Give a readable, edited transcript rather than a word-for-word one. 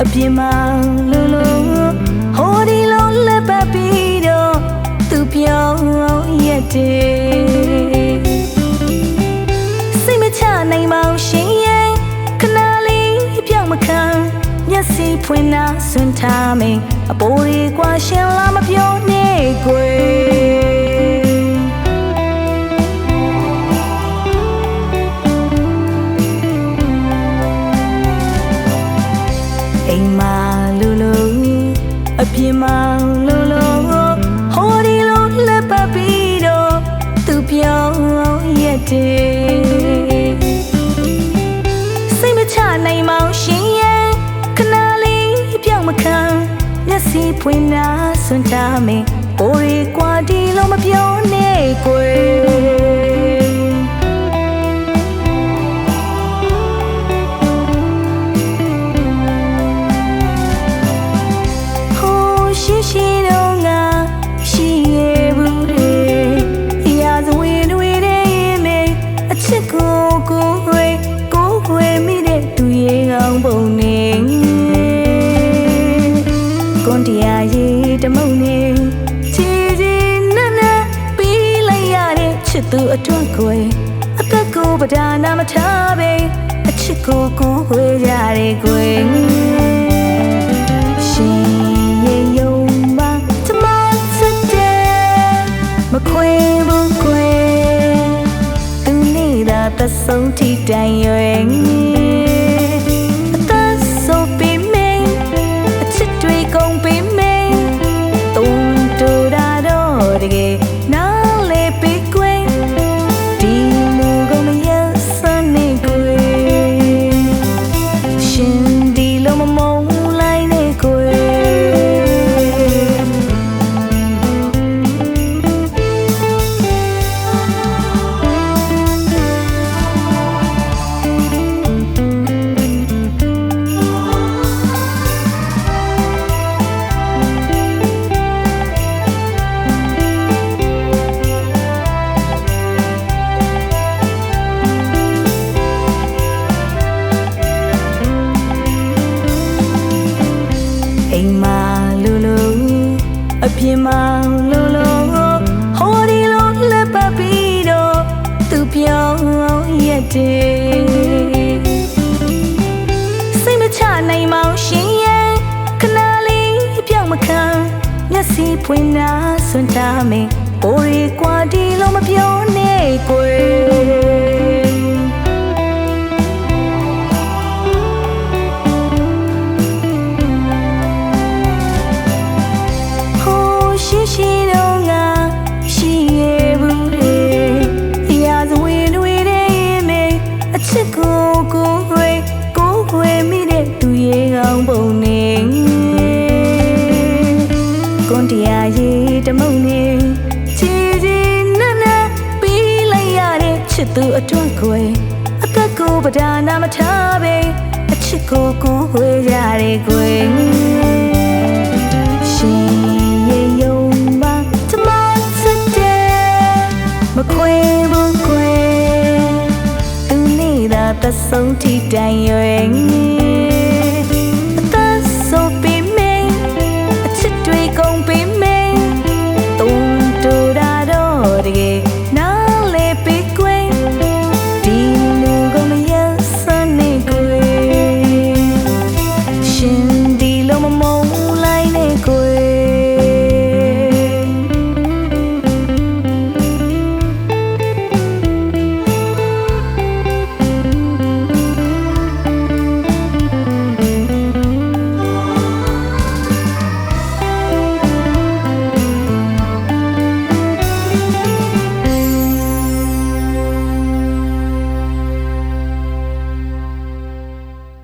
အပြင်းမှာလူဟိုဒီလုံးလက်ပတ်ပြီးတော့သူပြောင်းရက်တယ်စိတ်မချနိုင်ပါဘူးရှင်ရဲ့ခဏလေးပြောင်းမခံမျက်စိဖွင့်နာဆွန့်ထားမင်းအပိုးလေးကွာရှင်လာမပြောနဲ့ကွယ်အိမ်မှာလူအပြင်းမှာလူဟိုဒီလုံးလက်ပတ်ပြီးတော့သူပြောင်းရက်တယ်စိတ်မချနိုင်ပါဘူးရှင်ရဲ့ခဏလေးပြောင်းမခံမျက်စိဖွင့်နာဆွန့်ထားမင်းပိုးရီကွာဒီလုံးမပြောနဲ့ကွယ်ရှိတော့ငါရှိရဲ့ဘူးလေရာဇဝင်တွေရဲ့မေအချစ်ကိုခွေမိတဲ့သူရဲ့အောင်ပုံနေကွန်တရားရေးတမုံနေချီနက်ပြီးလိုက်ရတဲ့ချစ်သူအတွက်ကိုအသက်ကိုပဒါနာမထားပဲအချစ်ကိုခွေကြတဲ့ကွယ်ခွေဘူးခွေသူနေတာသဆုံးထိတိုင်ရွယ်အသက်ဆိုပြီးမင်းအချစ်တွေကုန်ပြီးမင်းတုံးတူတာတော့တကယ်နားလေပြီးကွယ်ဒီလူကမရစနေကွယ်ရှင်ဒီလိုမမုန်းလိုက်နေကွယ်အိမ်မှာလူအပြင်းမှာလူဟိုဒီလုံးလက်ပတ်ပြီးတော့သူပြောင်းရက်တယ်စိတ်မချနိုင်ပါဘူးရှင်ရဲ့ခဏလေးပြောင်းမခံမျက်စိဖွင့်နာဆွန့်ထားမင်းပိုးရီကွာဒီလုံးမပြောနဲ့ကွယ်ရှိတော့ငါရှိရဲ့ဘူးလေရာဇဝင်တွေရဲ့မေအချစ်ကိုခွေမိတဲ့သူရဲ့အောင်ပုံနေကွန်တရားရေးတမုံနေချီနက်ပြီးလိုက်ရတဲ့ချစ်သူအတွက်ကိုအသက်ကိုပဒါနာမထားပဲအချစ်ကိုခွေကြတဲ့ကွယ်မခွေဘူးခွေသူနေတာသဆုံးထိတိုင်ရွယ်